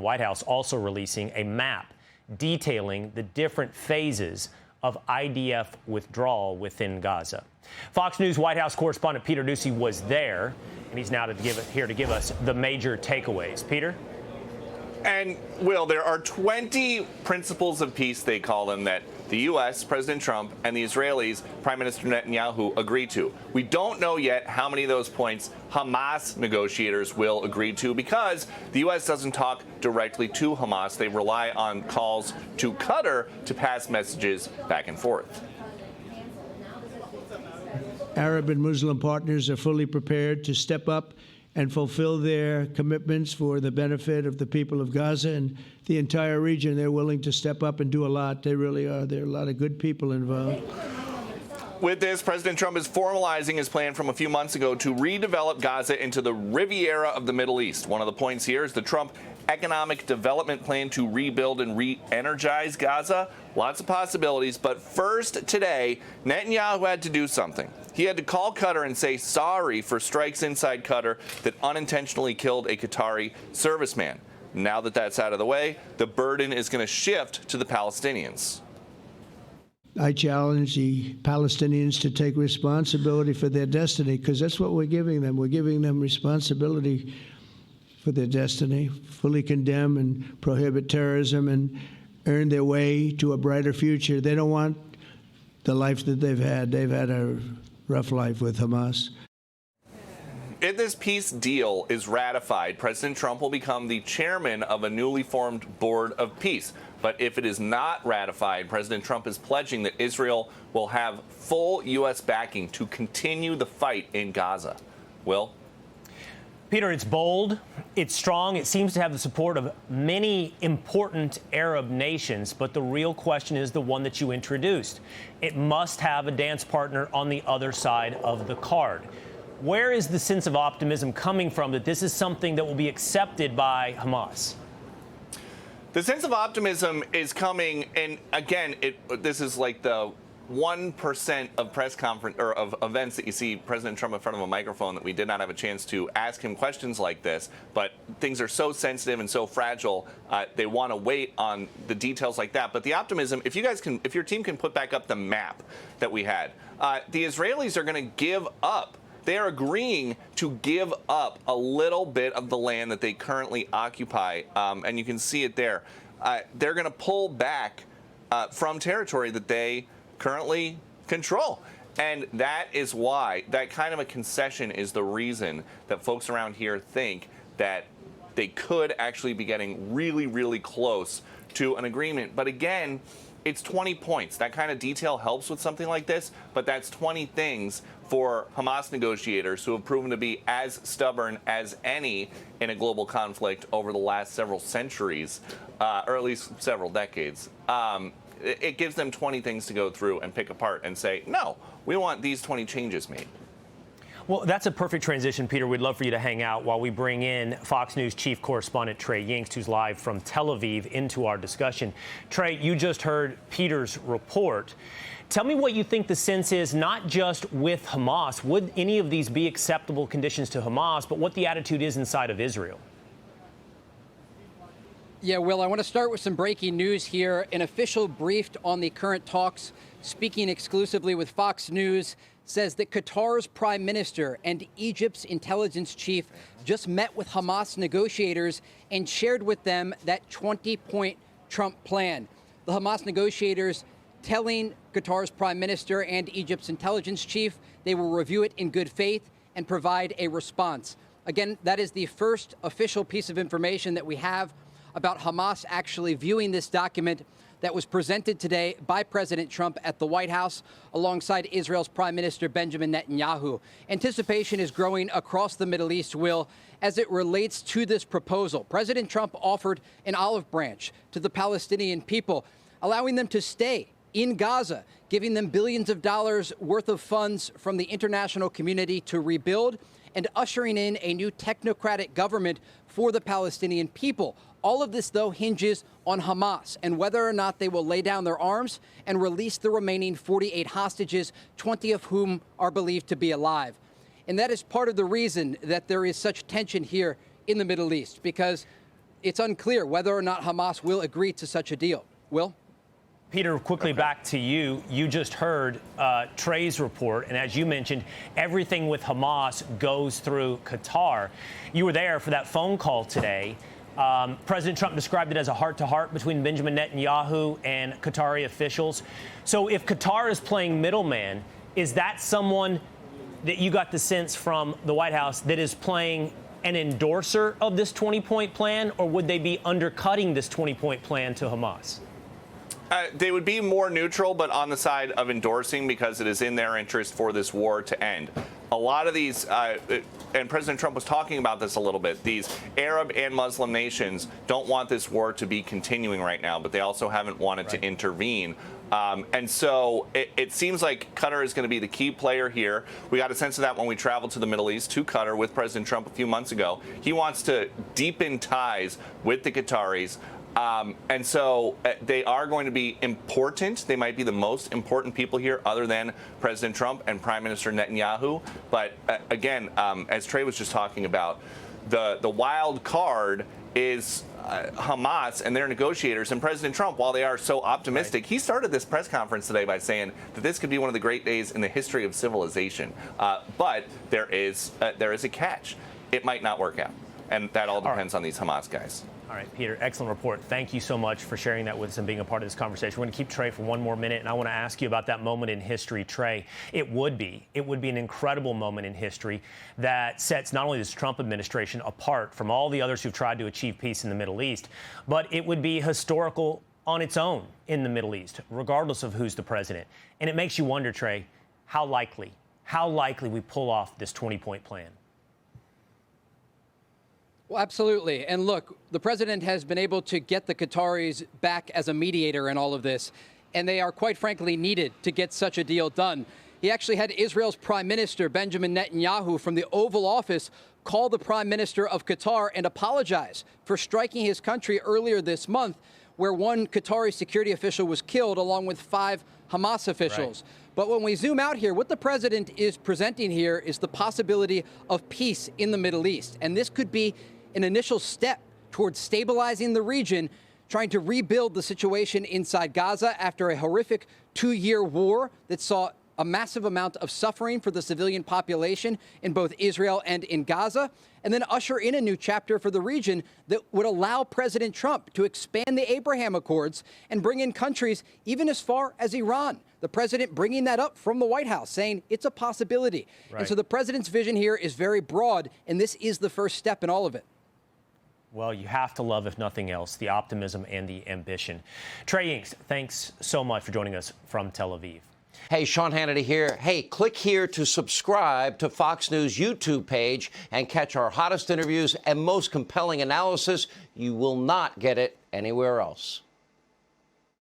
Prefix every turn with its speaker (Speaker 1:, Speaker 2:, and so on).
Speaker 1: White House also releasing a map detailing the different phases of IDF withdrawal within Gaza. Fox News White House correspondent Peter Doocy was there, and he's now here to give us the major takeaways. Peter?
Speaker 2: And, Will, there are 20 principles of peace, they call them, that the U.S., President Trump, and the Israelis, Prime Minister Netanyahu, agreed to. We don't know yet how many of those points Hamas negotiators will agree to because the U.S. doesn't talk directly to Hamas. They rely on calls to Qatar to pass messages back and forth.
Speaker 3: Arab and Muslim partners are fully prepared to step up and fulfill their commitments for the benefit of the people of Gaza and the entire region. They're willing to step up and do a lot. They really are. There are a lot of good people involved.
Speaker 2: With this, President Trump is formalizing his plan from a few months ago to redevelop Gaza into the Riviera of the Middle East. One of the points here is the Trump economic development plan to rebuild and re-energize Gaza. Lots of possibilities, but first today, Netanyahu had to do something. He had to call Qatar and say sorry for strikes inside Qatar that unintentionally killed a Qatari serviceman. Now that that's out of the way, the burden is going to shift to the Palestinians.
Speaker 3: I challenge the Palestinians to take responsibility for their destiny, because that's what we're giving them. We're giving them responsibility for their destiny, fully condemn and prohibit terrorism and earn their way to a brighter future. They don't want the life that they've had. They've had a rough life with Hamas.
Speaker 2: If this peace deal is ratified, President Trump will become the chairman of a newly formed board of peace. But if it is not ratified, President Trump is pledging that Israel will have full U.S. backing to continue the fight in Gaza. Will?
Speaker 1: Peter, it's bold, it's strong, it seems to have the support of many important Arab nations, but the real question is the one that you introduced. It must have a dance partner on the other side of the card. Where is the sense of optimism coming from that this is something that will be accepted by Hamas?
Speaker 2: The sense of optimism is coming, and again, this is like the 1% of press conference or of events that you see President Trump in front of a microphone that we did not have a chance to ask him questions like this. But things are so sensitive and so fragile, they want to wait on the details like that. But the optimism, if your team can put back up the map that we had, the Israelis are going to give up. They are agreeing to give up a little bit of the land that they currently occupy, and you can see it there. They're going to pull back from territory that they currently control. And that is why that kind of a concession is the reason that folks around here think that they could actually be getting really, really close to an agreement. But again, it's 20 points. That kind of detail helps with something like this, but that's 20 things for Hamas negotiators who have proven to be as stubborn as any in a global conflict over the last several centuries, or at least several decades. It gives them 20 things to go through and pick apart and say, no, we want these 20 changes made.
Speaker 1: Well, that's a perfect transition, Peter. We'd love for you to hang out while we bring in Fox News chief correspondent Trey Yingst, who's live from Tel Aviv, into our discussion. Trey, you just heard Peter's report. Tell me what you think the sense is, not just with Hamas. Would any of these be acceptable conditions to Hamas, but what the attitude is inside of Israel?
Speaker 4: Yeah, Will, I want to start with some breaking news here. An official briefed on the current talks, speaking exclusively with Fox News, says that Qatar's prime minister and Egypt's intelligence chief just met with Hamas negotiators and shared with them that 20-point Trump plan. The Hamas negotiators telling Qatar's prime minister and Egypt's intelligence chief they will review it in good faith and provide a response. Again, that is the first official piece of information that we have about Hamas actually viewing this document that was presented today by President Trump at the White House alongside Israel's Prime Minister Benjamin Netanyahu. Anticipation is growing across the Middle East, Will, as it relates to this proposal. President Trump offered an olive branch to the Palestinian people, allowing them to stay in Gaza, giving them billions of dollars worth of funds from the international community to rebuild, and ushering in a new technocratic government for the Palestinian people. All of this, though, hinges on Hamas and whether or not they will lay down their arms and release the remaining 48 hostages, 20 of whom are believed to be alive. And that is part of the reason that there is such tension here in the Middle East, because it's unclear whether or not Hamas will agree to such a deal. Will?
Speaker 1: Peter, quickly back to you. You just heard Trey's report, and as you mentioned, everything with Hamas goes through Qatar. You were there for that phone call today. President Trump described it as a heart-to-heart between Benjamin Netanyahu and Qatari officials. So if Qatar is playing middleman, is that someone that you got the sense from the White House that is playing an endorser of this 20-point plan, or would they be undercutting this 20-point plan to Hamas?
Speaker 2: They would be more neutral, but on the side of endorsing because it is in their interest for this war to end. A lot of these, and President Trump was talking about this a little bit, these Arab and Muslim nations don't want this war to be continuing right now, but they also haven't wanted to intervene. And so it seems like Qatar is going to be the key player here. We got a sense of that when we traveled to the Middle East, to Qatar, with President Trump a few months ago. He wants to deepen ties with the Qataris. And so they are going to be important. They might be the most important people here other than President Trump and Prime Minister Netanyahu. But again, as Trey was just talking about, the wild card is Hamas and their negotiators. And President Trump, while they are so optimistic, he started this press conference today by saying that this could be one of the great days in the history of civilization. But there is a catch. It might not work out. And that all depends on these Hamas guys.
Speaker 1: All right, Peter, excellent report. Thank you so much for sharing that with us and being a part of this conversation. We're going to keep Trey for one more minute, and I want to ask you about that moment in history, Trey. It would be an incredible moment in history that sets not only this Trump administration apart from all the others who've tried to achieve peace in the Middle East, but it would be historical on its own in the Middle East, regardless of who's the president. And it makes you wonder, Trey, how likely we pull off this 20-point plan.
Speaker 4: Well, absolutely. And look, the president has been able to get the Qataris back as a mediator in all of this, and they are quite frankly needed to get such a deal done. He actually had Israel's Prime Minister, Benjamin Netanyahu, from the Oval Office call the Prime Minister of Qatar and apologize for striking his country earlier this month, where one Qatari security official was killed along with 5 Hamas officials. Right. But when we zoom out here, what the president is presenting here is the possibility of peace in the Middle East. And this could be an initial step towards stabilizing the region, trying to rebuild the situation inside Gaza after a horrific 2-year war that saw a massive amount of suffering for the civilian population in both Israel and in Gaza, and then usher in a new chapter for the region that would allow President Trump to expand the Abraham Accords and bring in countries even as far as Iran. The president bringing that up from the White House, saying it's a possibility. Right. And so the president's vision here is very broad, and this is the first step in all of it.
Speaker 1: Well, you have to love, if nothing else, the optimism and the ambition. Trey Yingst, thanks so much for joining us from Tel Aviv.
Speaker 5: Hey, Sean Hannity here. Hey, click here to subscribe to Fox News YouTube page and catch our hottest interviews and most compelling analysis. You will not get it anywhere else.